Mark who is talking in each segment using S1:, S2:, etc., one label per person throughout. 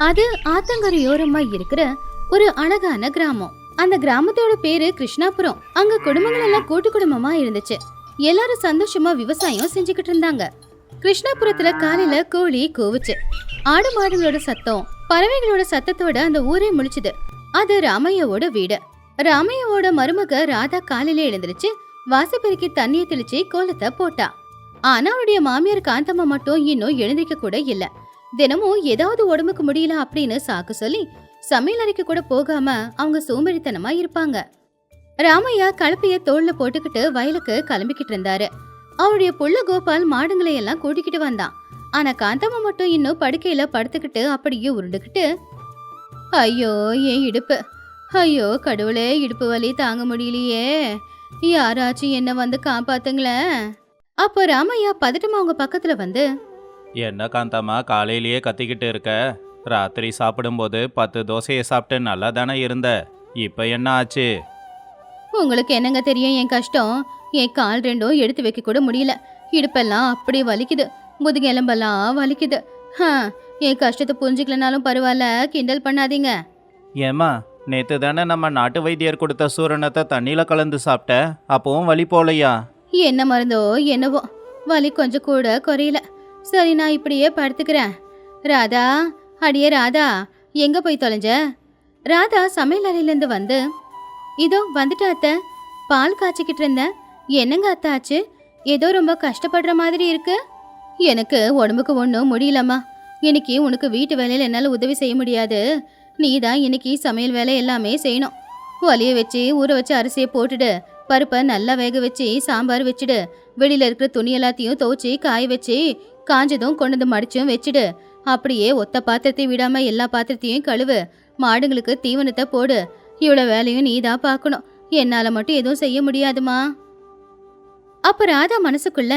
S1: அது ஆத்தங்கரையோரமா இருக்கிற ஒரு அழகான கிராமம். அந்த கிராமத்தோட பேரு கிருஷ்ணாபுரம். அங்க குடும்பங்கள் எல்லாம் கூட்டு குடும்பமா இருந்துச்சு. எல்லாரும் சந்தோஷமா விவசாயம் செஞ்சுக்கிட்டு இருந்தாங்க. கிருஷ்ணாபுரத்துல காலையில கோழி கூவுச்சு. ஆடு மாடுகளோட சத்தம், பறவைகளோட சத்தத்தோட அந்த ஊரே முழிச்சுது. அது ராமையாவோட வீடு. ராமையாவோட மருமக ராதா காலையில எழுந்திருச்சு வாசப்பெருக்கி தண்ணிய தெளிச்சு கோலத்தை போட்டா. ஆனா அவருடைய மாமியார் காந்தம்மா மட்டும் இன்னும் எழுந்திருக்க கூட இல்ல. தினமும் ஏதாவது உடம்புக்கு முடியல அப்படின்னு சாக்கு சொல்லி சமையல் அறைக்கு கூட போகாம அவங்க சோம்பேறித்தனமா இருப்பாங்க. ராமையா கலப்பைய தோல்ல போட்டுக்கிட்டு வயலுக்கு கிளம்பிக்கிட்டு இருந்தாரு. அவருடைய புள்ள கோபால் மாடுங்களை எல்லாம் கூட்டிக்கிட்டு வந்தான். ஆனா காந்தம்மா மட்டும் இன்னும் படுக்கையில படுத்துக்கிட்டு அப்படியே உருண்டுகிட்டு, ஐயோ ஏன் இடுப்பு, ஐயோ கடவுளே இடுப்பு வலி தாங்க முடியலையே, யாராச்சும் என்ன வந்து காப்பாத்துங்களேன். அப்போ ராமையா பதட்டமா அவங்க பக்கத்துல வந்து,
S2: என்ன காந்தம்மா காலையிலேயே கத்திக்கிட்டு இருக்க? ராத்திரி சாப்பிடும்போது 10 தோசையை சாப்பிட்டு நல்லா தானே இருந்த, இப்போ என்ன ஆச்சு?
S1: உங்களுக்கு என்னங்க தெரியும் என் கஷ்டம். என் கால் ரெண்டும் எடுத்து வைக்க கூட முடியல. இடுப்பெல்லாம் அப்படி வலிக்குது, முதுகெலும்பெல்லாம் வலிக்குது. என் கஷ்டத்தை புரிஞ்சுக்கலனாலும் பரவாயில்ல, கிண்டல் பண்ணாதீங்க.
S2: ஏம்மா, நேற்று தானே நம்ம நாட்டு வைத்தியர் கொடுத்த சூரணத்தை தண்ணியில் கலந்து சாப்பிட்ட, அப்பவும் வலி போலையா?
S1: என்ன மருந்தோ என்னவோ, வலி கொஞ்சம் கூட குறையல. சரி நான் இப்படியே படுத்துக்கிறேன். ராதா, அடியே ராதா, எங்க போய் தொலைஞ்ச? ராதா சமையல் அறையிலேருந்து வந்து, இதோ வந்துட்டா அத்தை, பால் காய்ச்சிக்கிட்டு இருந்தேன். என்னங்க அத்தை ஆச்சு? ஏதோ ரொம்ப கஷ்டப்படுற மாதிரி இருக்கு. எனக்கு உடம்புக்கு ஒன்றும் முடியலம்மா. இன்னைக்கு உனக்கு வீட்டு வேலையில் என்னால் உதவி செய்ய முடியாது. நீ தான் இன்னைக்கு சமையல் வேலை எல்லாமே செய்யணும். ஒலைய வச்சு ஊற வச்சு அரிசியை போட்டுடு, பருப்பை நல்லா வேக வச்சு சாம்பார் வச்சுடு, வெளியில இருக்கிற துணி எல்லாத்தையும் துவைச்சி காய வச்சு காஞ்சதும் கொண்டு வந்து மடிச்சும் வச்சுடு. அப்படியே ஒத்த பாத்திரத்தை விடாம எல்லா பாத்திரத்தையும் கழுவு, மாடுங்களுக்கு தீவனத்தை போடு. இவ்வளோ வேலையும் நீ தான் பார்க்கணும், என்னால் மட்டும் எதுவும் செய்ய முடியாதுமா. அப்போ ராதா மனசுக்குள்ள,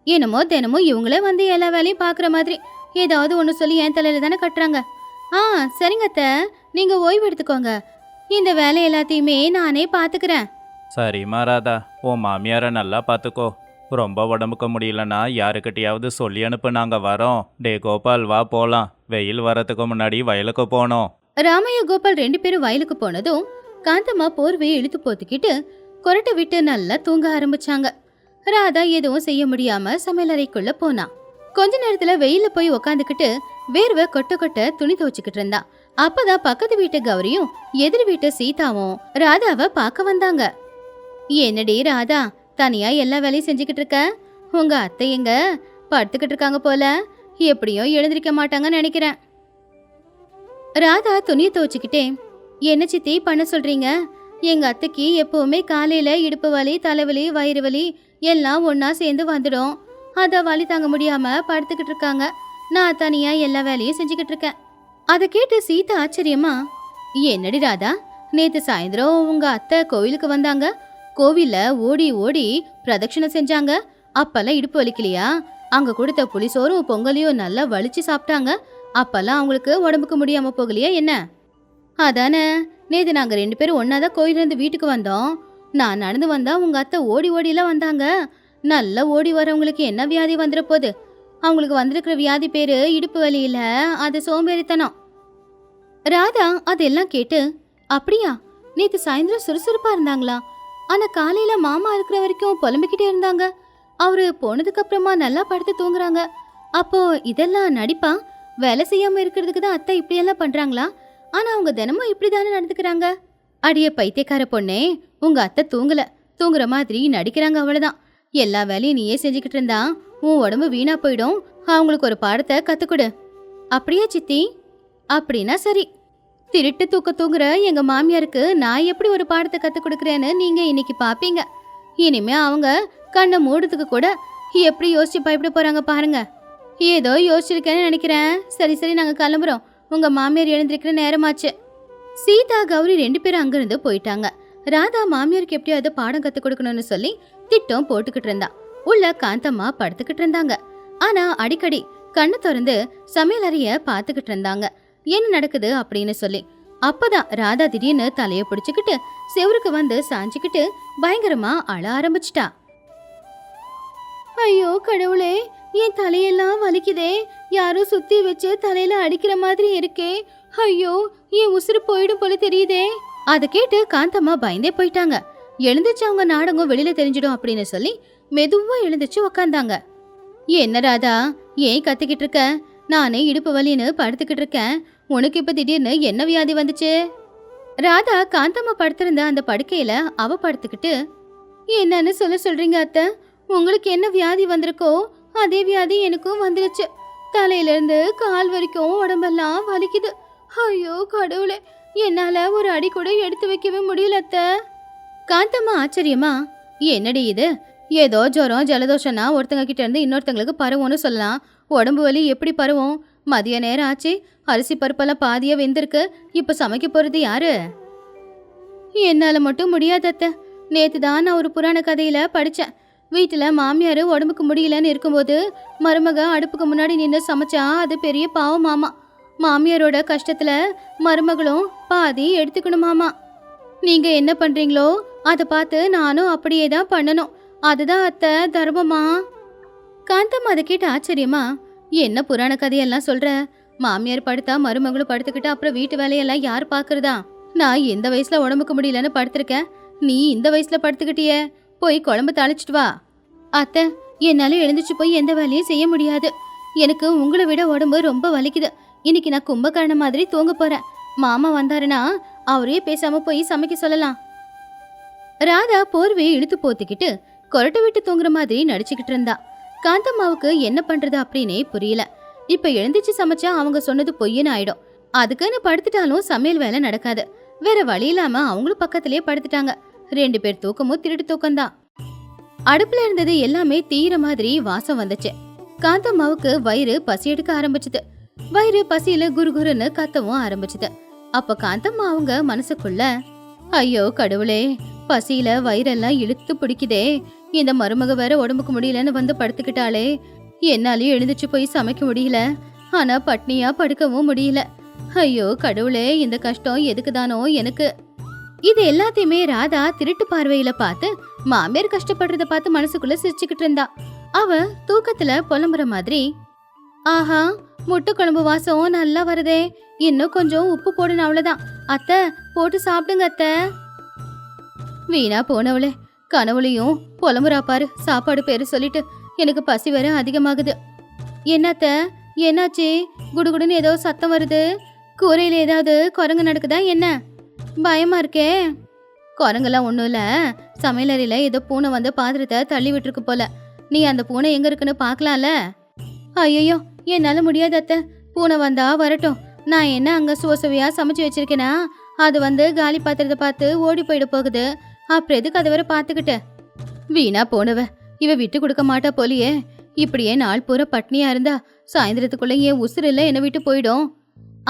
S1: என்னமோ தினமும் இவங்களே வந்து எல்லா வேலையும் பார்க்குற மாதிரி ஏதாவது ஒன்று சொல்லி என் தலையில தானே கட்டுறாங்க. சரிங்க அத்தை, நீங்கள் ஓய்வு எடுத்துக்கோங்க, இந்த வேலை எல்லாத்தையுமே நானே பார்த்துக்கிறேன்.
S2: சரிம்மா ராதா, உன் மாமியாரை நல்லா பார்த்துக்கோ. ரொம்ப உடம்புக்கு முடியலன்னா யாருக்கிட்டையாவது சொல்லி அனுப்பு, நாங்கள் வரோம். டே கோபால் வா போகலாம், வெயில் வரத்துக்கு முன்னாடி வயலுக்கு போனோம்.
S1: ராமையா கோபால் 2 பேரும் வயலுக்கு போனதும் காந்தம்மா போர்வையை இழுத்து போத்துக்கிட்டு கொரட்டை விட்டு நல்லா தூங்க ஆரம்பிச்சாங்க. ராதா எதுவும் செய்ய முடியாம சமையலறைக்குள்ள போனா. கொஞ்ச நேரத்துல வெயில போய் உக்காந்துக்கிட்டு வேர்வை கொட்ட கொட்ட துணி துவச்சுக்கிட்டு இருந்தா. அப்பதான் பக்கத்து வீட்டு கௌரியும் எதிர் வீட்டு சீதாவும் ராதாவை பார்க்க வந்தாங்க. என்னடி ராதா, தனியா எல்லா வேலையும் செஞ்சுக்கிட்டு இருக்க? உங்க அத்தை எங்க? படுத்துக்கிட்டு இருக்காங்க போல, எப்படியும் எழுந்திருக்க மாட்டாங்கன்னு நினைக்கிறேன். ராதா துணியை துவச்சுக்கிட்டே, என்ன சித்தி பண்ண சொல்றீங்க? எங்க அத்தைக்கு எப்பவுமே காலையில இடுப்பு வலி, தலைவலி, வயிறு வலி எல்லாம் ஒன்னா சேர்ந்து வந்துடும். அத வலி தாங்க முடியாம படுத்துக்கிட்டு இருக்காங்க. நான் தனியா எல்லா வேலையும் செஞ்சுக்கிட்டு இருக்கேன். அதை கேட்டு சீதா ஆச்சரியமா, என்னடி ராதா, நேத்து சாயந்தரம் உங்க அத்தை கோவிலுக்கு வந்தாங்க, கோவில்ல ஓடி ஓடி பிரதட்சணை செஞ்சாங்க, அப்பெல்லாம் இடுப்பு வலிக்கலையா? அங்க கொடுத்த புளிசோறும் பொங்கலையும் நல்லா வலிச்சு சாப்பிட்டாங்க, அப்பெல்லாம் அவங்களுக்கு உடம்புக்கு முடியாம போகலையா என்ன? அதானே, நேத்து நாங்க 2 பேரும் ஒன்னாதான் கோயிலிருந்து வீட்டுக்கு வந்தோம். நான் நடந்து வந்தா உங்க அத்தை ஓடி ஓடிலாம் வந்தாங்க. நல்லா ஓடி வரவங்களுக்கு என்ன வியாதி வந்துட போகுது? அவங்களுக்கு வந்திருக்கிற வியாதி பேரு இடுப்பு வலி இல்ல, அது சோம்பேறித்தனம். ராதா அதெல்லாம் கேட்டு, அப்படியா, நேத்து சாயந்தரம் சுறுசுறுப்பா இருந்தாங்களா? ஆனா காலையில மாமா இருக்கிற வரைக்கும் புலம்பிக்கிட்டே இருந்தாங்க. அவரு போனதுக்கு அப்புறமா நல்லா படுத்து தூங்குறாங்க. அப்போ இதெல்லாம் நடிப்பா? வேலை செய்யாம இருக்கிறதுக்கு தான் அத்தை இப்படியெல்லாம் பண்றாங்களா? ஆனா அவங்க தினமும் இப்படிதானே நடந்துக்கிறாங்க. அடியே பைத்தியக்கார பொண்ணே, உங்க அத்தை தூங்குற மாதிரி நடிக்கிறாங்க, அவ்வளவுதான். எல்லா வேலையும் நீயே செஞ்சுக்கிட்டு இருந்தா உன் உடம்பு வீணா போயிடும். அவங்களுக்கு ஒரு பாடத்தை கத்துக்கொடு. அப்படியா சித்தி? அப்படின்னா சரி. திருட்டு தூங்குற எங்க மாமியாருக்கு நான் எப்படி ஒரு பாடத்தை கத்து கொடுக்குறேன்னு நீங்க இன்னைக்கு பாப்பீங்க. இனிமே அவங்க கண்ணை மூடுறதுக்கு கூட எப்படி யோசிச்சு பயப்பட போறாங்க பாருங்க. ஏதோ யோசிச்சிருக்கேன்னு நினைக்கிறேன். சரி நாங்க கிளம்புறோம், உங்க மாமியார் எழுந்திருக்கிற நேரமாச்சு. சீதா கௌரி 2 பேரும் அங்கிருந்து போயிட்டாங்க. ராதா மாமியாருக்கு எப்படியாவது பாடம் கத்து கொடுக்கணும்னு சொல்லி திட்டம் போட்டுக்கிட்டு இருந்தா. உள்ள காந்தம்மா படுத்துக்கிட்டு இருந்தாங்க. ஆனா அடிக்கடி கண்ணு திறந்து சமையல் அறைய பாத்துக்கிட்டு இருந்தாங்க, என்ன நடக்குது அப்படின்னு சொல்லி. அப்பதான் ராதா திடீர்னு தலைய பிடிச்சுக்கிட்டு செவருக்கு வந்து சாஞ்சுக்கிட்டு பயங்கரமா அழ ஆரம்பிச்சிட்டா. ஐயோ கடவுளே, என் தலையெல்லாம் வலிக்குதே, யாரோ சுத்தி வச்சு தலையில அடிக்கிற மாதிரி இருக்கே. ஐயோ, என் உசுறு போயிடும் போல தெரியுதே. அதை கேட்டு காந்தம்மா பயந்தே போயிட்டாங்க. எழுந்துச்சு அவங்க நாடகம் வெளியில தெரிஞ்சிடும் அப்படின்னு சொல்லி மெதுவா எழுந்துச்சு உக்காந்தாங்க. என்ன ராதா, ஏன் கத்திக்கிட்டு இருக்க? நானே இடுப்பு வலின்னு படுத்துக்கிட்டு இருக்கேன். உனக்கு இப்ப திடீர்னு என்ன வியாதி வந்துச்சு? ராதா காந்தம்மா படுத்திருந்த அந்த படுக்கையில அவ படுத்துக்கிட்டு, என்னன்னு சொல்றீங்க அத்தை? உங்களுக்கு என்ன வியாதி வந்திருக்கோ அதே வியாதி எனக்கும் வந்துருச்சு. தலையில இருந்து கால் வரைக்கும் உடம்பெல்லாம் வலிக்குது. ஐயோ கடவுளே, என்னால ஒரு அடி கூட எடுத்து வைக்கவே முடியல அத்தை. காந்தம்மா ஆச்சரியமா, என்னடி இது? ஏதோ ஜுரம் ஜலதோஷம்னா ஒருத்தங்க கிட்ட இருந்து இன்னொருத்தங்களுக்கு பரவும்னு சொல்லலாம். உடம்பு வலி எப்படி பரவும்? மதிய நேரம் ஆச்சு, அரிசி பருப்பெல்லாம் பாதியா வெந்திருக்கு. இப்ப சமைக்க போறது யாரு? என்னால மட்டும் முடியாது அத்தை. நேத்து தான் நான் ஒரு புராண கதையில படிச்சேன். வீட்டுல மாமியாரு உடம்புக்கு முடியலன்னு இருக்கும்போது மருமக அடுப்புக்கு முன்னாடி நின்று சமைச்சா அது பெரிய பாவமாமா. மாமியாரோட கஷ்டத்துல மருமகளும் பாதி எடுத்துக்கணுமாமா. நீங்க என்ன பண்றீங்களோ அதை பார்த்து நானும் அப்படியே தான் பண்ணணும். அதுதான் அத்தை தர்மமா. காந்தம் அதை கேட்டு ஆச்சரியமா, என்ன புராண கதையெல்லாம் சொல்ற? மாமியார் படுத்தா மருமகளும் படுத்துக்கிட்டா அப்புறம் வீட்டு வேலையெல்லாம் யார் பாக்குறதா? நான் எந்த வயசுல உடம்புக்கு முடியலன்னு படுத்திருக்கேன், நீ இந்த வயசுல படுத்துக்கிட்டியே. போய் குழம்பு தாளிச்சிட்டு வா. அத்தை, என்னால எழுந்துச்சு போய் எந்த வேலையும் செய்ய முடியாது. எனக்கு உங்களை விட உடம்பு ரொம்ப வலிக்குது. இன்னைக்கு நான் கும்பகர்ண மாதிரி தூங்க போறேன். மாமா வந்தாருன்னா அவரே பேசாம போய் சமைக்க சொல்லலாம். ராதா போர்வையை இழுத்து போத்திக்கிட்டு கொரட்டை விட்டு தூங்குற மாதிரி நடிச்சுக்கிட்டு இருந்தா. காந்தம்மாவுக்கு என்ன பண்றது அப்படின்னே புரியல. இப்ப எழுந்திச்சு சமைச்சா அவங்க சொன்னது பொய்ன்னு ஆயிடும். அதுக்குன்னு படுத்துட்டாலும் சமையல் வேலை நடக்காது. வேற வழி இல்லாம அவங்களும் பக்கத்திலேயே படுத்துட்டாங்க. 2 பேர் தூக்கமும் திருட்டு தூக்கம்தான். அடுப்புல இருந்தது எல்லாமே தீர மாதிரி வாசம் வந்துச்சு. காந்தம்மாவுக்கு வயிறு பசி எடுக்க ஆரம்பிச்சுது. வயிறு பசியில குறுகுறுன்னு கத்தவும் ஆரம்பிச்சுது. அப்ப காந்தம்மா அவங்க மனசுக்குள்ள, ஐயோ கடவுளே, பசியில வயிறெல்லாம் இழுத்து பிடிக்குதே. இந்த மருமக வேற உடம்புக்கு முடியலன்னு வந்து படுத்துக்கிட்டாளே. என்னாலயும் எழுந்துச்சு போய் சமைக்க முடியல, ஆனா பட்னியா படுக்கவும் முடியல. ஐயோ கடவுளே, இந்த கஷ்டம் எதுக்குதானோ எனக்கு. இது எல்லாத்தையுமே ராதா திருட்டு பார்வையில பார்த்து மாமியார் கஷ்டப்படுறத பார்த்து மனசுக்குள்ள சிரிச்சுக்கிட்டு இருந்தா. அவ தூக்கத்துல புலம்புற மாதிரி, ஆஹா, முட்டை குழம்பு வாசம் நல்லா வருதே, இன்னும் கொஞ்சம் உப்பு போடணும், அவ்வளவுதான். அத்தை, போட்டு சாப்பிடுங்க அத்தை. வீணா போனவளே, கனவுலையும் புலம்புறா பாரு சாப்பாடு பேரு சொல்லிட்டு. எனக்கு பசி வேற அதிகமாகுது. என்னத்த, என்னாச்சு? குடுகுடுன்னு ஏதோ சத்தம் வருது. கூரையில ஏதாவது குரங்கு நடக்குதா என்ன? பயமா இருக்கே. குரங்கெல்லாம் ஒன்றும் இல்லை, சமையலறையில் ஏதோ பூனை வந்து பாத்திரத்தை தள்ளி விட்டுருக்கு போல. நீ அந்த பூனை எங்க இருக்குன்னு பார்க்கலாம்ல? ஐயோ, என்னால முடியாது அத்தை. பூனை வந்தா வரட்டும். நான் என்ன அங்க சுவசுவையா சமைச்சு வச்சிருக்கேனா? அது வந்து காலி பாத்திரத்தை பார்த்து ஓடி போயிட போகுது. அப்புறம் எதுக்கு அதை வேற பார்த்துக்கிட்டு? வீணா போனவ, இவ விட்டு கொடுக்க மாட்டா போலியே. இப்படியே நாள் பூரா பட்னியா இருந்தா சாயந்தரத்துக்குள்ள என் உசுரில்ல என்ன விட்டு போயிடும்.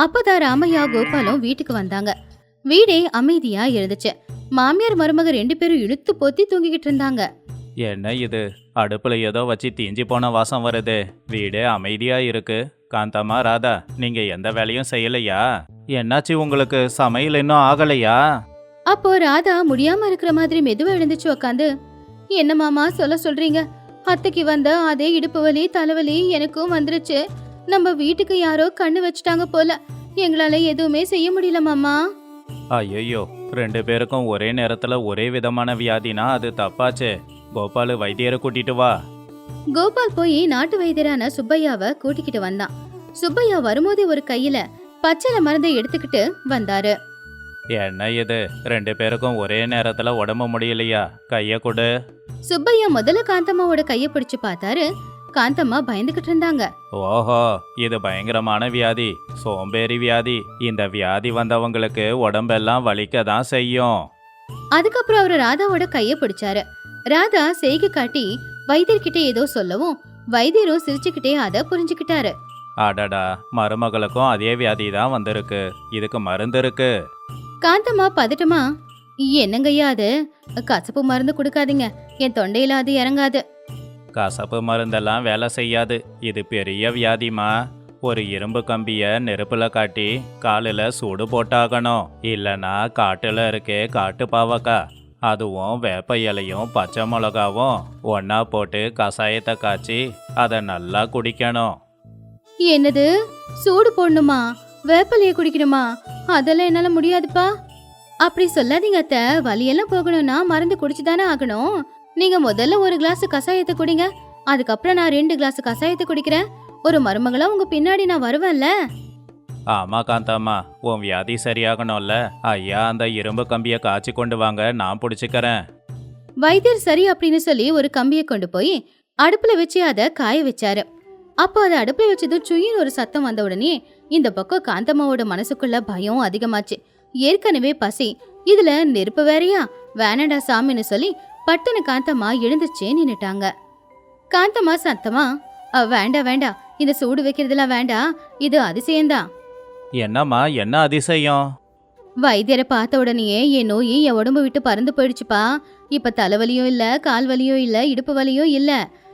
S1: அப்பதான் ராமையா கோபாலும் வீட்டுக்கு வந்தாங்க. வீடே அமைதியா இருந்துச்சு. மாமியார் மருமக 2 பேரும் இழுத்து போத்தி தூங்கிக்கிட்டு இருந்தாங்க.
S2: என்ன இது, அடுப்புல ஏதோ வச்சு தீஞ்சி போன வாசம் வருது. வீடே அமைதியா இருக்கு. காந்தம்மா, ராதா, நீங்க எந்த வேலையும் செய்யலையா? என்னாச்சு உங்களுக்கு? சமையல் இன்னும் ஆகலையா?
S1: அப்போ ராதா முடியாம இருக்கிற மாதிரி மெதுவா எழுந்துச்சு உக்காந்து, என்ன மாமா சொல்றீங்க? அத்தைக்கு வந்த அதே இடுப்பு வலி தலைவலி எனக்கும் வந்துருச்சு. நம்ம வீட்டுக்கு யாரோ கண்ணு வச்சுட்டாங்க போல. எங்களால எதுவுமே செய்ய முடியல மாமா.
S2: ஐயோ, 2 பேருக்கும் ஒரே நேரத்துல ஒரே விதமான வியாதினா அது தப்பாச்சே. கோபாலு, வைத்தியரை கூட்டிட்டு வா.
S1: கோபால் போய் நாட்டு வைத்தியரான சுப்பையாவை கூட்டிக்கிட்டு வந்தான். சுப்பையா வரும்போதே ஒரு கையில பச்சளை மருந்தை எடுத்துக்கிட்டு வந்தாரு.
S2: என்ன இது, 2 பேருக்கும் ஒரே நேரத்துல உடம்பு முடியலையா? கைய கொடு.
S1: சுப்பையா முதல்ல காந்தம்மாவோட கைய பிடிச்சு பார்த்தாரு. காந்தம்மா பயந்துகிட்டு இருந்தாங்க.
S2: ஓஹோ, இது பயங்கரமான வியாதி, சோம்பேறி வியாதி. இந்த வியாதி வந்தவங்களுக்கு உடம்பெல்லாம் வலிக்க தான் செய்யும்.
S1: அதுக்கப்புறம் அவரு ராதாவோட கைய பிடிச்சாரு. ராதா செய்கை காட்டி வைத்தியர்கிட்ட ஏதோ சொல்லவும் வைத்தியரும் சிரிச்சுக்கிட்டே அதை புரிஞ்சுக்கிட்டாரு.
S2: அடடா, மருமகளுக்கும் அதே வியாதி தான் வந்திருக்கு. இதுக்கு மருந்து இருக்கு.
S1: காந்தம்மா பதட்டமா, என்னங்கய்யா அது? கசப்பு மருந்து கொடுக்காதீங்க, என் தொண்டையில அது இறங்காது.
S2: கசப்பு மருந்தெல்லாம் வேலை செய்யாது. இது பெரிய வியாதிமா. ஒரு இரும்பு கம்பிய நெருப்புல காட்டி காலில் சூடு போட்டாகணும். இல்லனா காட்டுல இருக்கே காட்டு பாவக்கா, அதுவும் வேப்ப இலையும் பச்சை மிளகாவும் ஒன்றா போட்டு கஷாயத்தை காய்ச்சி அதை நல்லா குடிக்கணும்.
S1: என்னது, சூடு போடணுமா? வேப்பலைய குடிக்கணுமா? அதெல்லாம் என்னால முடியாதுப்பா. அப்படி சொல்லாதீங்க அத்தை. வலியெல்லாம் போகணும்னா மருந்து குடிச்சுதானே ஆகணும். நீங்க முதல்ல ஒரு கிளாஸ் கஷாயத்தை குடிங்க, அதுக்கப்புறம் நான் 2 கிளாஸ் கஷாயத்தை குடிக்கிறேன். ஒரு மருமகளா உங்க பின்னாடி நான் வருவேன்ல.
S2: ஆமா காந்தாம்மா, உன் வியாதி சரியாகணும்ல. ஐயா, அந்த இரும்பு கம்பியை காய்ச்சி கொண்டு வாங்க, நான் பிடிச்சிக்கிறேன்.
S1: வைத்தியர் சரி அப்படின்னு சொல்லி ஒரு கம்பியை கொண்டு போய் அடுப்புல வச்சு அதை காய வச்சாரு. அப்போ அதை அடுப்புல வச்சதும் சுயின்னு ஒரு சத்தம் வந்த உடனே இந்த பக்கம் காந்தம்மாவோட மனசுக்குள்ள பயம் அதிகமாச்சு. ஏற்கனவே பசி, இதுல நெருப்பு வேறையா? வேணடா சாமின்னு சொல்லி பட்டுன்னு காந்தம்மா எழுந்துச்சே நின்னுட்டாங்க. காந்தம்மா சத்தமா, வேண்டாம் வேண்டாம், இந்த சூடு வைக்கிறதுலாம் வேண்டாம், இது அதிசயம்தான்.
S2: என்னம்மா, என்ன அதிசயம்?
S1: வைத்தியரை பார்த்த உடனேயே என் நோய் என் உடம்பு விட்டு பறந்து போயிடுச்சுப்பா. இப்ப தலைவலியும் இல்ல, கால் வலியும் இல்ல, இடுப்பு வலியும் இல்ல.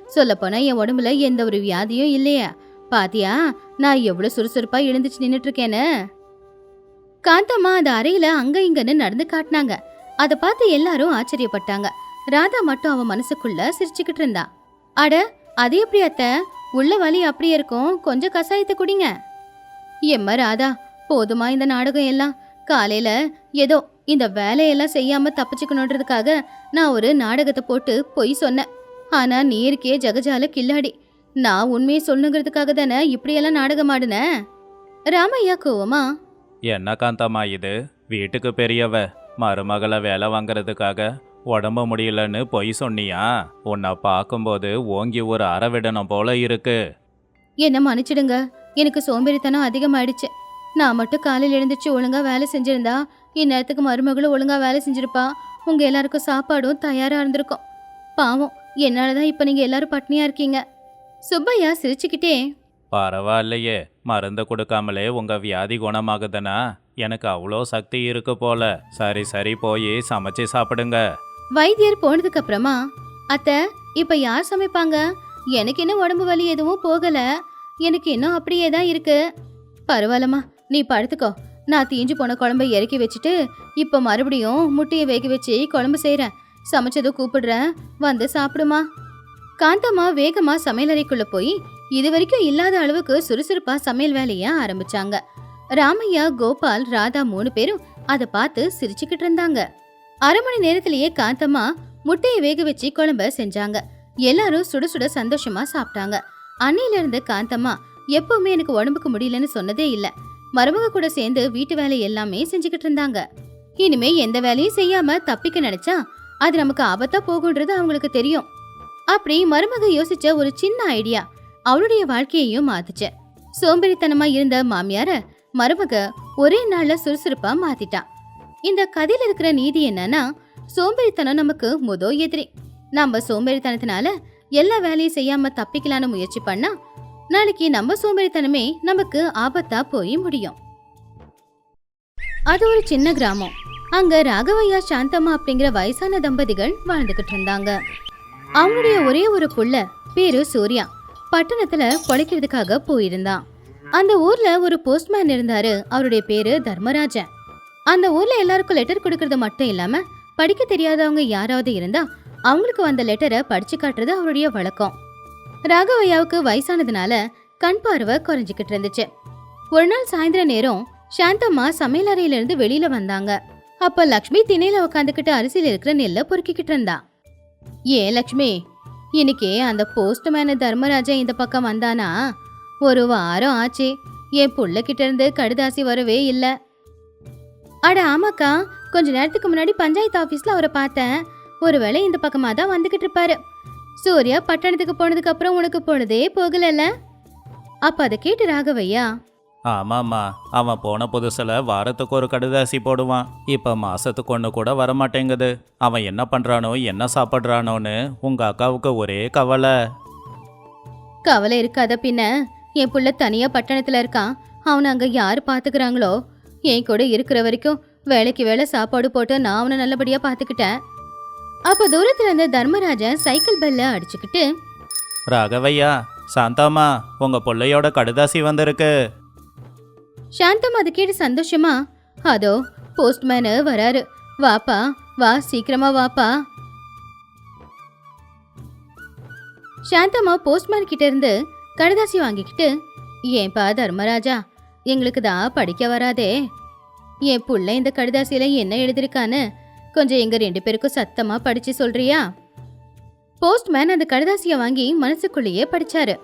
S1: சொல்லப்போனா என் உடம்புல எந்த ஒரு வியாதியும் இல்லையா. பாத்தியா நான் எவ்வளவு சுறுசுறுப்பா எழுந்துச்சு நின்னுட்டு இருக்கேன்னு. காந்தம்மா அந்த அறையில அங்க இங்கன்னு நடந்து காட்டினாங்க. அதை பார்த்து எல்லாரும் ஆச்சரியப்பட்டாங்க. ராதா மட்டும் அவன் மனசுக்குள்ள சிரிச்சுக்கிட்டு இருந்தா. அட, அது எப்படி அத்தை? உள்ள வலி அப்படியே இருக்கும், கொஞ்சம் கஷாயத்தை குடிங்க. எம்ம ராதா, போதுமா இந்த நாடகம் எல்லாம்? காலையில ஏதோ இந்த வேலையெல்லாம் செய்யாம தப்பிச்சுக்கணுன்றதுக்காக நான் ஒரு நாடகத்தை போட்டு பொய் சொன்னேன். ஆனா நீ இருக்கே ஜகஜால கில்லாடி, நான் உண்மையை சொல்லணுங்கிறதுக்காக தானே இப்படியெல்லாம் நாடகம் ஆடுனேன். ராமையா கோவமா,
S2: என்ன காந்தாம்மா இது? வீட்டுக்கு பெரியவ மருமகளை வேலை வாங்குறதுக்காக உடம்பு முடியலன்னு பொய் சொன்னியா? உன்னை பார்க்கும்போது ஓங்கி ஒரு அற விடணும் போல இருக்கு.
S1: என்ன மன்னிச்சிடுங்க, எனக்கு சோம்பேறித்தனம் அதிகமாயிடுச்சு. நான் மட்டும் காலையில் எழுந்துச்சு ஒழுங்கா வேலை செஞ்சிருந்தா இந்நேரத்துக்கு மருமகளும் ஒழுங்கா வேலை செஞ்சிருப்பா. உங்க எல்லாருக்கும் சாப்பாடும் தயாரா இருந்திருக்கும். பாவம், என்னாலதான் இப்ப நீங்க எல்லாரும் பட்னியா இருக்கீங்க. சுப்பையா சிரிச்சுக்கிட்டே,
S2: பரவாயில்லையே, மருந்து கொடுக்காமலே உங்க வியாதி குணமாகுதுன்னா எனக்கு அவ்வளோ சக்தி இருக்கு போல. சரி சரி, போய் சமைச்சு சாப்பிடுங்க.
S1: வைத்தியர் போனதுக்கு அப்புறமா, அத்தை இப்ப யார் சமைப்பாங்க? எனக்கு இன்னும் உடம்பு வலி எதுவும் போகல, எனக்கு இன்னும் அப்படியே தான் இருக்கு. பரவாயில்லம்மா, நீ படுத்துக்கோ. நான் தீஞ்சு போன குழம்பை இறக்கி வச்சுட்டு இப்ப மறுபடியும் முட்டையை வேக வச்சு குழம்பு செய்யறேன். சமைச்சதும் கூப்பிடுறேன், வந்து சாப்பிடுமா. காந்தம்மா வேகமா சமையலறைக்குள்ள போய் இது வரைக்கும் இல்லாத அளவுக்கு சுறுசுறுப்பா சமையல் வேலைய ஆரம்பிச்சாங்க. ராமையா, கோபால், ராதா 3 பேரும் அதை பார்த்து சிரிச்சுக்கிட்டு இருந்தாங்க. அரை மணி நேரத்திலேயே காந்தம்மா முட்டையை வேக வச்சு குழம்ப செஞ்சாங்க. எல்லாரும் சுட சுட சந்தோஷமா சாப்பிட்டாங்க. அன்னையில இருந்து காந்தம்மா எப்பவுமே எனக்கு உடம்புக்கு முடியலன்னு சொன்னதே இல்ல. மருமக கூட சேர்ந்து வீட்டு வேலை எல்லாமே செஞ்சுக்கிட்டு இருந்தாங்க. இனிமே எந்த வேலையும் செய்யாம தப்பிக்க நினைச்சா அது நமக்கு ஆபத்தா போகுன்றது அவங்களுக்கு தெரியும். அப்படி மருமக யோசிச்ச ஒரு சின்ன ஐடியா அவளுடைய வாழ்க்கையையும் மாத்துச்சு. சோம்பேறித்தனமா இருந்த மாமியார மருமக ஒரே நாள்ல சுறுசுறுப்பா மாத்திட்டா. இந்த கதையில இருக்கிற நீதி என்னன்னா, சோம்பேறித்தனம் நமக்கு எதிரி. நம்ம சோம்பேறித்தனத்தினால எல்லா வேலையும் செய்யாம தப்பிக்கலான்னு முயற்சி பண்ணா நாளைக்கு நம்ம சோம்பேறித்தனமே நமக்கு ஆபத்தா போய் முடியும். அது ஒரு சின்ன கிராமம். அங்க ராகவையா, சாந்தம்மா அப்படிங்கிற வயசான தம்பதிகள் வாழ்ந்துகிட்டு இருந்தாங்க. அவங்களுடைய ஒரே ஒரு புள்ள பேரு சூர்யா பட்டணத்துல பொழைக்கிறதுக்காக போயிருந்தான். அந்த ஊர்ல ஒரு போஸ்ட்மேன் இருந்தாரு. அவருடைய பேரு தர்மராஜன். அந்த ஊர்ல எல்லாருக்கும் லெட்டர் கொடுக்கறது மட்டும் இல்லாம படிக்க தெரியாதவங்க யாராவது இருந்தா அவங்களுக்கு வந்த லெட்டரை படிச்சு காட்டுறது அவருடைய வழக்கம். ராகவையாவுக்கு வயசானதுனால கண் பார்வை குறைஞ்சிக்கிட்டு இருந்துச்சு. ஒரு நாள் சாயந்தர நேரம் சாந்தம்மா சமையலறையில இருந்து வெளியில வந்தாங்க. அப்ப லக்ஷ்மி திணையில உட்காந்துக்கிட்டு அரிசியில இருக்கிற நெல்லை பொறுக்கிக்கிட்டு இருந்தா. ஏன் லக்ஷ்மி, இன்னைக்கு அந்த போஸ்ட்மேன் தர்மராஜன் இந்த பக்கம் வந்தானா? ஒரு வாரம் ஆச்சு, என் புள்ள கிட்ட இருந்து கடுதாசி வரவே இல்ல. அட ஆமாக்கா, கொஞ்ச நேரத்துக்கு முன்னாடி பஞ்சாயத்து ஆபீஸ்ல அவரை பார்த்தேன். ஒருவேளை இந்த பக்கமா தான் வந்துகிட்டு இருப்பாரு. சூர்யா பட்டணத்துக்கு போனதுக்கு அப்புறம் உனக்கு பொழுதே போகலல்ல? அப்ப அதை கேட்டு ராகவையா,
S2: ஆமாம்மா, அவன் போன புதுசில் வாரத்துக்கு ஒரு கடுதாசி போடுவான். இப்போ மாசத்துக்கு ஒன்று கூட வரமாட்டேங்குது. அவன் என்ன பண்ணுறானோ என்ன சாப்பிட்றானோன்னு உங்கள் அக்காவுக்கு ஒரே கவலை.
S1: கவலை இருக்காத பின்ன? என் புள்ள தனியா பட்டணத்துல இருக்கான். அவனை அங்க யாரு பாத்துக்கிறாங்களோ? என் கூட இருக்கிற வரைக்கும் வேலைக்கு வேலை சாப்பாடு போட்டு நான் அவனை நல்லபடியா பாத்துக்கிட்டேன். அப்ப தூரத்துல இருந்த தர்மராஜன் சைக்கிள் பெல்ல அடிச்சுக்கிட்டு,
S2: ராகவையா, சாந்தாம்மா, உங்கள் பிள்ளையோட கடுதாசி வந்திருக்கு.
S1: சாந்தம் அது கேட்டு சந்தோஷமா, அதோ போஸ்ட்மேனு வராரு, வாப்பா வா சீக்கிரமா வாப்பா. சாந்தம்மா போஸ்ட்மேன் கிட்ட இருந்து கடிதாசி வாங்கிக்கிட்டு, ஏன்பா தர்மராஜா, எங்களுக்கு தான் படிக்க வராதே, என் புள்ள இந்த கடிதாசியில என்ன எழுதிருக்கான்னு கொஞ்சம் எங்க 2 பேருக்கும் சத்தமா படிச்சு சொல்றியா? போஸ்ட்மேன் அந்த கடிதாசியை வாங்கி மனசுக்குள்ளேயே படிச்சாரு.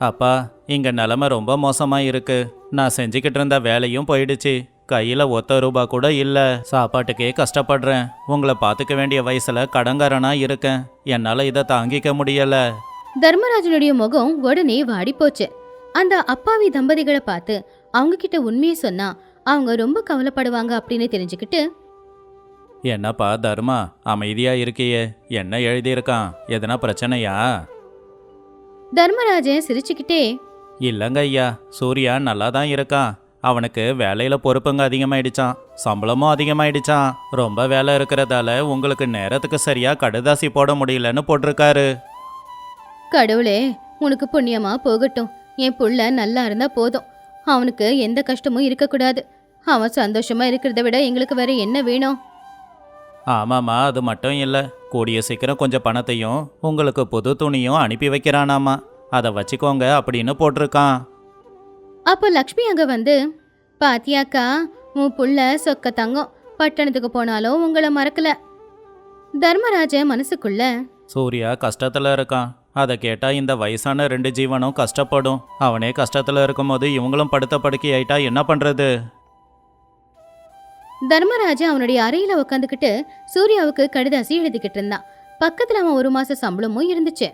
S2: அப்பா, இங்க நிலைமை ரொம்ப மோசமா இருக்கு. நான் செஞ்சுக்கிட்டு இருந்த வேலையும் போயிடுச்சு. கையில ஒத்த ரூபா கூட இல்ல. சாப்பாட்டுக்கே கஷ்டப்படுறேன். உங்களை பாத்துக்க வேண்டிய வயசுல கடங்காரனா இருக்கேன். என்னால இதை தாங்கிக்க முடியல.
S1: தர்மராஜனுடைய முகம் உடனே வாடி போச்சு. அந்த அப்பாவி தம்பதிகளை பார்த்து அவங்க கிட்ட உண்மையை சொன்னா அவங்க ரொம்ப கவலைப்படுவாங்க அப்படின்னு தெரிஞ்சுக்கிட்டு,
S2: என்னப்பா தர்மா, அமைதியா இருக்கியே, என்ன எழுதியிருக்கான்? எதனா பிரச்சனையா?
S1: தர்மராஜன் சிரிச்சுக்கிட்டே,
S2: இல்லங்க ஐயா, சூர்யா நல்லா தான் இருக்கான். அவனுக்கு வேலையில பொறுப்புங்க அதிகமாயிடுச்சான், சம்பளமும் அதிகமாயிடுச்சான். ரொம்ப வேலை இருக்கிறதால உங்களுக்கு நேரத்துக்கு சரியா கடுதாசி போட முடியலன்னு போட்டிருக்காரு.
S1: கடவுளே உனக்கு புண்ணியமா போகட்டும். என் புள்ள நல்லா இருந்தா போதும். அவனுக்கு எந்த கஷ்டமும் இருக்கக்கூடாது. அவன் சந்தோஷமா இருக்கிறத விட எங்களுக்கு வேற என்ன வேணும்?
S2: ஆமாம்மா, அது மட்டும் இல்லை, கூடிய சீக்கிரம் கொஞ்சம் பணத்தையும் உங்களுக்கு புது துணியும் அனுப்பி வைக்கிறானாமா. அதை வச்சுக்கோங்க அப்படின்னு போட்டிருக்கான்.
S1: அப்போ லக்ஷ்மி அங்க வந்து, பாத்தியாக்கா, உன் புள்ள சொக்க தங்கம், பட்டணத்துக்கு போனாலும் உங்களை மறக்கல. தர்மராஜன் மனசுக்குள்ள,
S2: சூர்யா கஷ்டத்தில் இருக்கான். அதை கேட்டால் இந்த வயசான 2 ஜீவனும் கஷ்டப்படும். அவனே கஷ்டத்தில் இருக்கும்போது இவங்களும் படுத்த படுக்கை ஆயிட்டா என்ன பண்ணுறது?
S1: தர்மராஜன் அவனுடைய அறையில உட்காந்துக்கிட்டு சூர்யாவுக்கு கடிதாசி எழுதிக்கிட்டு இருந்தான். பக்கத்துல அவன் 1 மாச சம்பளமும் இருந்துச்சு.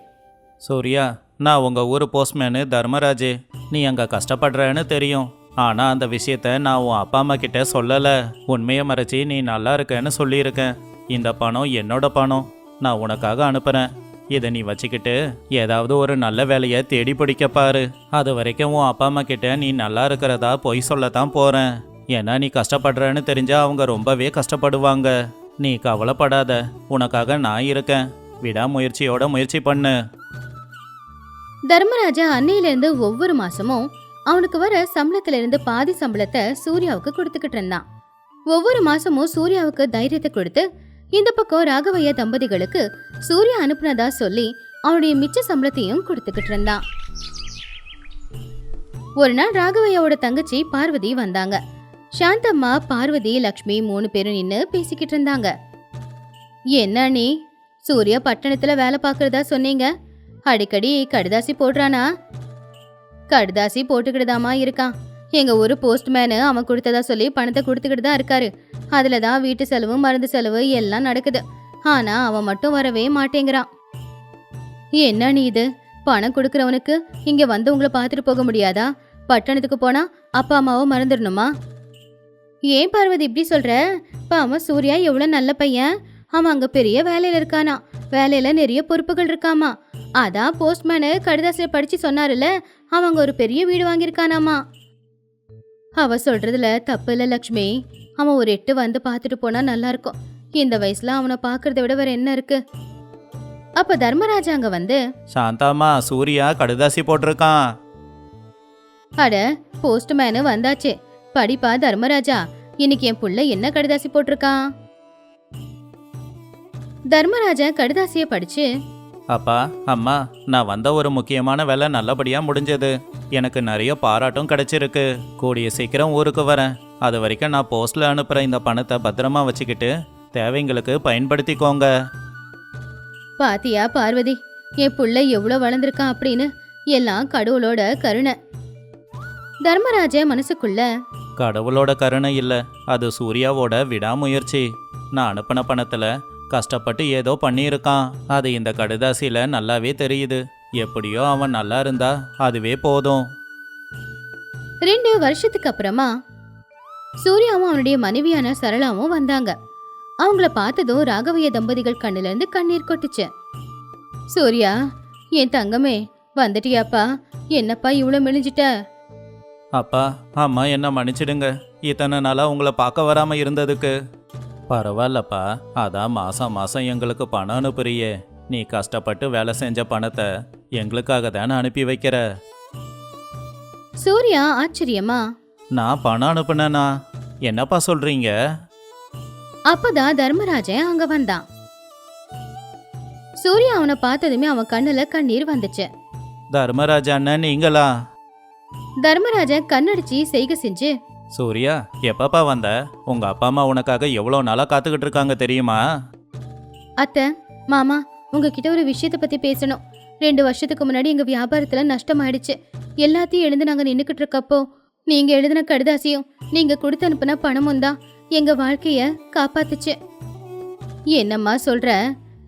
S2: சூர்யா, நான் உங்கள் ஊர் போஸ்ட்மேனு தர்மராஜே. நீ அங்கே கஷ்டப்படுறேன்னு தெரியும். ஆனால் அந்த விஷயத்த நான் உன் அப்பா அம்மா கிட்ட சொல்லலை. உண்மையை மறைச்சி நீ நல்லா இருக்கேன்னு சொல்லியிருக்கேன். இந்த பணம் என்னோட பணம், நான் உனக்காக அனுப்புகிறேன். இதை நீ வச்சுக்கிட்டு ஏதாவது ஒரு நல்ல வேலையை தேடி பிடிக்க பாரு. அது வரைக்கும் உன் அப்பா அம்மா கிட்ட நீ நல்லா இருக்கிறதா பொய் சொல்லத்தான் போகிறேன். ஏன்னா நீ கஷ்டப்படுறேன்னு தெரிஞ்சா அவங்க ரொம்பவே கஷ்டப்படுவாங்க. நீ கவலைப்படாத, உனக்காக நான் இருக்கேன். விடாமுயற்சியோட முயற்சி பண்ணு.
S1: தர்மராஜா அன்னையிலிருந்து ஒவ்வொரு மாசமும் அவனுக்கு வர சம்பளத்துல இருந்து பாதி சம்பளத்தை சூர்யாவுக்கு கொடுத்துக்கிட்டு இருந்தான். ஒவ்வொரு மாசமும் சூர்யாவுக்கு தைரியத்தை கொடுத்து இந்த பக்கம் ராகவைய தம்பதிகளுக்கு சூர்யா அனுப்புனதா சொல்லி அவனுடைய மிச்ச சம்பளத்தையும் கொடுத்துக்கிட்டு இருந்தான். ஒரு நாள் ராகவையாவோட தங்கச்சி பார்வதி வந்தாங்க. சாந்தம்மா, பார்வதி, லக்ஷ்மி 3 பேரும் நின்று பேசிக்கிட்டு இருந்தாங்க. என்ன நீ, சூர்யா பட்டணத்துல வேலை பார்க்கறதா சொன்னீங்க, அடிக்கடி கடிதாசி போடுறானா? கடிதாசி போட்டுக்கிட்டுதாமா இருக்கான். எங்க ஊரு போஸ்ட்மேனு அவன் கொடுத்ததா சொல்லி பணத்தை கொடுத்துக்கிட்டு தான் இருக்காரு. அதுல தான் வீட்டு செலவு, மருந்து செலவு எல்லாம் நடக்குது. ஆனா அவன் மட்டும் வரவே மாட்டேங்கிறான். என்ன நீ இது, பணம் கொடுக்கறவனுக்கு இங்க வந்து உங்களை பார்த்துட்டு போக முடியாதா? பட்டணத்துக்கு போனா அப்பா அம்மாவை மறந்துடணுமா? ஏன் பார்வதி இப்படி சொல்ற? பாவம் சூர்யா எவ்வளவு நல்ல பையன். அவன் அங்க பெரிய வேலையில இருக்கானா, வேலையில நிறைய பொறுப்புகள் இருக்காமா. அதான் போஸ்ட்மேனு கடிதாசில படிச்சு சொன்னாருல, அவங்க ஒரு பெரிய வீடு வாங்கியிருக்கானாமா. அவ சொல்றதுல தப்பு இல்ல லக்ஷ்மி. அவன் ஒரு 8 வந்து பார்த்துட்டு போனா நல்லா இருக்கும். இந்த வயசுல அவனை பாக்குறத விட வேற என்ன இருக்கு? அப்ப தர்மராஜா அங்க வந்து,
S2: சாந்தாமா, சூர்யா கடுதாசி போட்டிருக்கான்.
S1: அட, போஸ்ட்மேனு வந்தாச்சு. படிப்பா தர்மராஜா, இன்னைக்கு என் புள்ள என்ன கடிதாசி போட்டிருக்கான்? தர்மராஜா கடிதாசிய படிச்சு,
S2: அப்பா அம்மா, நான் வந்த ஒரு முக்கியமான வேலை நல்லபடியாக முடிஞ்சது. எனக்கு நிறைய பாராட்டும் கிடைச்சிருக்கு. கூடிய சீக்கிரம் ஊருக்கு வரேன். அது வரைக்கும் நான் போஸ்ட்ல அனுப்புகிற இந்த பணத்தை பத்திரமா வச்சுக்கிட்டு தேவைங்களுக்கு பயன்படுத்திக்கோங்க.
S1: பாத்தியா பார்வதி, என் புள்ள எவ்வளவு வளர்ந்துருக்கான் அப்படின்னு. எல்லாம் கடவுளோட கருணை. தர்மராஜ மனசுக்குள்ள,
S2: கடவுளோட கருணை இல்லை, அது சூர்யாவோட விடாமுயற்சி. நான் அனுப்பின பணத்தில் கஷ்டப்பட்டு ஏதோ பண்ணியிருக்கான். அது இந்த கடிதாசியில் நல்லாவே தெரியுது. எப்படியோ அவன் நல்லா இருந்தா அதுவே போதும்.
S1: 2 வருஷத்துக்கு அப்புறமா சூர்யாவும் அவனுடைய மனைவியான சரளாவும் வந்தாங்க. அவங்கள பார்த்ததும் ராகவைய தம்பதிகள் கண்ணுல இருந்து கண்ணீர் கொட்டுச்சு. சூர்யா, என் தங்கமே, வந்துட்டியாப்பா? என்னப்பா இவ்வளவு மெலிஞ்சிட்ட?
S2: அப்பா அம்மா, என்ன மன்னிச்சிடுங்க. இத்தனை நாளாக உங்களை பார்க்க வராமல் இருந்ததுக்கு. பரவாயில்லப்பா, அதான் மாதம் மாதம் எங்களுக்கு பணம் அனுப்புறியே. நீ கஷ்டப்பட்டு வேலை செஞ்ச பணத்தை எங்களுக்காக தானே அனுப்பி வைக்கிற.
S1: சூர்யா ஆச்சரியமா,
S2: நான் பணம் அனுப்புனேனா? என்னப்பா சொல்கிறீங்க?
S1: அப்பதான் தர்மராஜன் அங்க வந்தான். சூர்யா அவனை பார்த்ததுமே அவன் கண்ணுல கண்ணீர் வந்துச்சு.
S2: தர்மராஜ அண்ணன் நீங்களா?
S1: தர்மராஜன் கண்ணடிச்சு செய்கை செஞ்சு,
S2: சூர்யா, எப்பப்பா வந்த? உங்க அப்பா அம்மா உனக்காக எவ்வளோ நாளா காத்துக்கிட்டு இருக்காங்க தெரியுமா?
S1: அத்தை, மாமா, உங்ககிட்ட ஒரு விஷயத்த பத்தி பேசணும். 2 வருஷத்துக்கு முன்னாடி எங்க வியாபாரத்துல நஷ்டம் ஆயிடுச்சு. எல்லாத்தையும் எழுந்து நாங்க நின்னுக்கிட்டு இருக்கப்போ நீங்க எழுதின கடிதாசியும் நீங்க கொடுத்து அனுப்புன பணமும் தான் எங்க வாழ்க்கைய காப்பாத்துச்சு. என்னம்மா சொல்ற?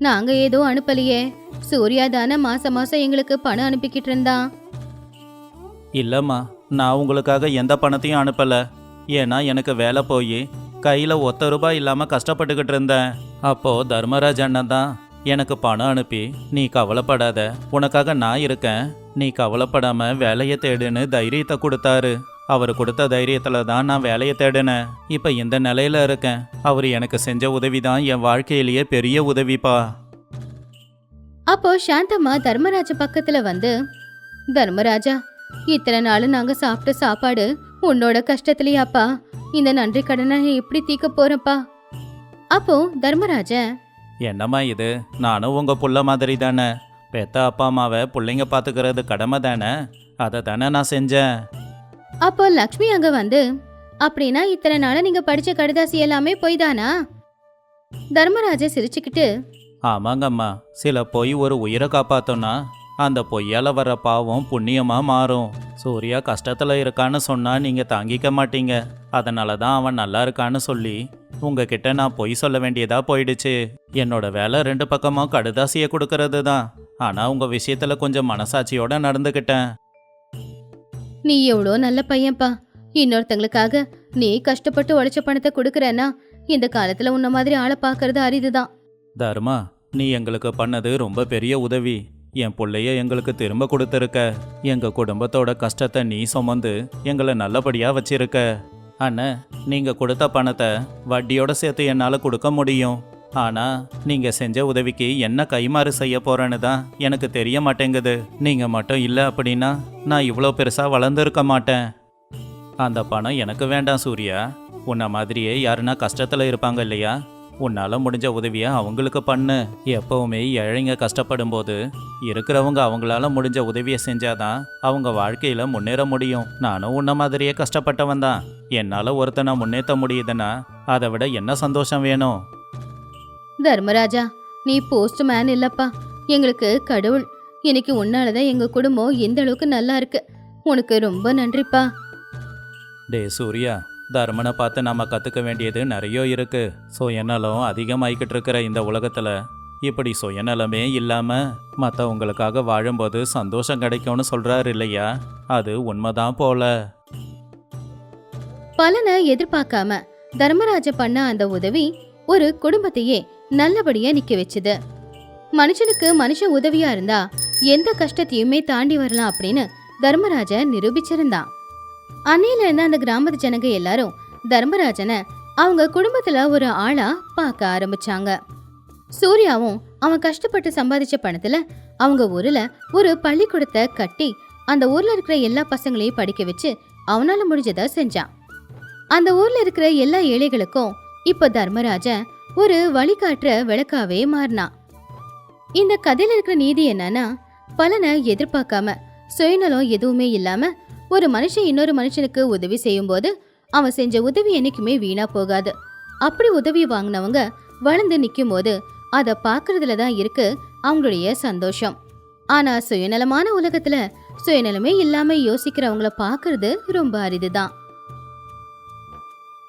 S1: நாங்க ஏதோ அனுப்பலையே. சூர்யா தானே மாசம் மாசம் எங்களுக்கு பணம் அனுப்பிக்கிட்டு இருந்தான்.
S2: இல்லம்மா, நான் உங்களுக்காக எந்த பணத்தையும் அனுப்பல. ஏன்னா எனக்கு வேலை போய் கையில் ₹1 இல்லாமல் கஷ்டப்பட்டுக்கிட்டு இருந்தேன். அப்போ தர்மராஜ் அண்ணன் தான் எனக்கு பணம் அனுப்பி, நீ கவலைப்படாத, உனக்காக நான் இருக்கேன், நீ கவலைப்படாம வேலையை தேடுன்னு தைரியத்தை கொடுத்தாரு. அவர் கொடுத்த தைரியத்துல தான் நான் வேலையை தேடினேன். இப்போ இந்த நிலையில இருக்கேன். அவர் எனக்கு செஞ்ச உதவி தான் என் வாழ்க்கையிலேயே பெரிய உதவிப்பா.
S1: அப்போ சாந்தம்மா தர்மராஜ பக்கத்துல வந்து, தர்மராஜா, இத்தனை நாள் நாங்க சாப்பிட்ட சாப்பாடு உன்னோட கஷ்டத்துலயாப்பா? இந்த நன்றி கடனை எப்படி தீக்க போறப்பா? அப்போ தர்மராஜன்,
S2: என்னம்மா இது? நானும் உங்க புள்ள மாதிரி தானே. பெத்த அப்பா அம்மாவை பிள்ளைங்க பார்த்துக்கிறது கடமை தானே, அதை தானே நான் செஞ்சேன்.
S1: அப்போ லக்ஷ்மி அங்க வந்து, அப்படின்னா இத்தனை நாள நீங்க படிச்ச கடிதாசி எல்லாமே பொய் தானா? தர்மராஜ சிரிச்சுக்கிட்டு,
S2: ஆமாங்கம்மா, சில பொய் ஒரு உயிரை காப்பாத்தோன்னா அந்த பொய்யால வர பாவம் புண்ணியமா மாறும். சூர்யா கஷ்டத்துல இருக்கான்னு சொன்னா நீங்க தாங்கிக்க மாட்டீங்க. அதனால தான் அவன் நல்லா இருக்கான்னு சொல்லி உங்ககிட்ட நான் பொய் சொல்ல வேண்டியதா போயிடுச்சு. என்னோட வேலை 2 பக்கமும் கடுதாசியை கொடுக்கறது தான். ஆனா உங்க விஷயத்துல கொஞ்சம் மனசாட்சியோட நடந்துக்கிட்டேன்.
S1: நீ எவ்வளோ நல்ல பையன்பா. இன்னொருத்தங்களுக்காக நீ கஷ்டப்பட்டு உழைச்ச பணத்தை கொடுக்கறன்னா இந்த காலத்துல உன்ன மாதிரி ஆளை பாக்குறது அரிதுதான்.
S2: தர்மா, நீ எங்களுக்கு பண்ணது ரொம்ப பெரிய உதவி. என் பிள்ளைய எங்களுக்கு திரும்ப கொடுத்துருக்க. எங்க குடும்பத்தோட கஷ்டத்தை நீ சுமந்து எங்களை நல்லபடியா வச்சிருக்க. அண்ணன், நீங்க கொடுத்த பணத்தை வட்டியோட சேர்த்து என்னால கொடுக்க முடியும். ஆனா நீங்க செஞ்ச உதவிக்கு என்ன கைமாறு செய்ய போறேன்னு தான் எனக்கு தெரிய மாட்டேங்குது. நீங்க மட்டும் இல்லை அப்படின்னா நான் இவ்வளோ பெருசா வளர்ந்துருக்க மாட்டேன். அந்த பணம் எனக்கு வேண்டாம் சூர்யா. உன்ன மாதிரியே யாருன்னா கஷ்டத்துல இருப்பாங்க இல்லையா, உன்னால முடிஞ்ச உதவியை அவங்களுக்கு பண்ணு. எப்பவுமே ஏழைங்க கஷ்டப்படும் போது இருக்கிறவங்க அவங்களால முடிஞ்ச உதவியை செஞ்சாதான் அவங்க வாழ்க்கையில முன்னேற முடியும். நானும் உன்ன மாதிரியே கஷ்டப்பட்டவன் தான். என்னால ஒருத்தனை முன்னேற்ற முடியுதுன்னா அதை விட என்ன சந்தோஷம் வேணும்?
S1: தர்மராஜா, நீ போஸ்ட்மேன் இல்லப்பா, எங்களுக்கு கடவுள். இன்னைக்கு உன்னாலதான் எங்க குடும்பம் எந்த அளவுக்கு நல்லா இருக்கு. உனக்கு ரொம்ப நன்றிப்பா.
S2: டே சூர்யா, தர்மனை பார்த்து நம்ம கற்றுக்க வேண்டியது நிறைய இருக்கு. சுயநலம் அதிகமாகிக்கிட்டு இருக்கிற இந்த உலகத்தில் இப்படி சுயநலமே இல்லாமல் மற்றவங்களுக்காக வாழும்போது சந்தோஷம் கிடைக்கும்னு சொல்கிறாரு இல்லையா, அது உண்மைதான் போல.
S1: பலனை எதிர்பார்க்காம தர்மராஜ பண்ண அந்த உதவி ஒரு குடும்பத்தையே நல்லபடியா நிக்க வச்சுது. மனுஷனுக்கு மனுஷன் உதவியா இருந்தா எந்த கஷ்டத்தையுமே தாண்டி வரலாம் அப்படின்னு தர்மராஜன் நிரூபிச்சிருந்தான். அன்னையில இருந்து அந்த கிராமத்து ஜனங்க எல்லாரும் தர்மராஜனை அவங்க குடும்பத்துல ஒரு ஆளா பார்க்க ஆரம்பிச்சாங்க. சூர்யாவும் அவன் கஷ்டப்பட்டு சம்பாதிச்ச பணத்துல அவங்க ஊர்ல ஒரு பள்ளிக்கூடத்தை கட்டி அந்த ஊர்ல இருக்கிற எல்லா பசங்களையும் படிக்க வச்சு அவனால முடிஞ்சதை செஞ்சான். அந்த ஊர்ல இருக்கிற எல்லா ஏழைகளுக்கும் இப்ப தர்மராஜன் ஒரு வழிகாட்டுற விளக்காவே மாறினான். இந்த கதையில இருக்கிற நீதி என்னன்னா, பலனை எதிர்பார்க்காம சுயநலம் எதுவுமே இல்லாம ஒரு மனுஷன் இன்னொரு மனுஷனுக்கு உதவி செய்யும் போது அவன் செஞ்ச உதவி என்னைக்குமே வீணா போகாது. அப்படி உதவி வாங்கினவங்க வளர்ந்து நிற்கும் போது அதை பார்க்கறதுல தான் இருக்கு அவங்களுடைய சந்தோஷம். ஆனா சுயநலமான உலகத்துல சுயநலமே இல்லாம யோசிக்கிறவங்கள பார்க்கறது ரொம்ப அரிதுதான்.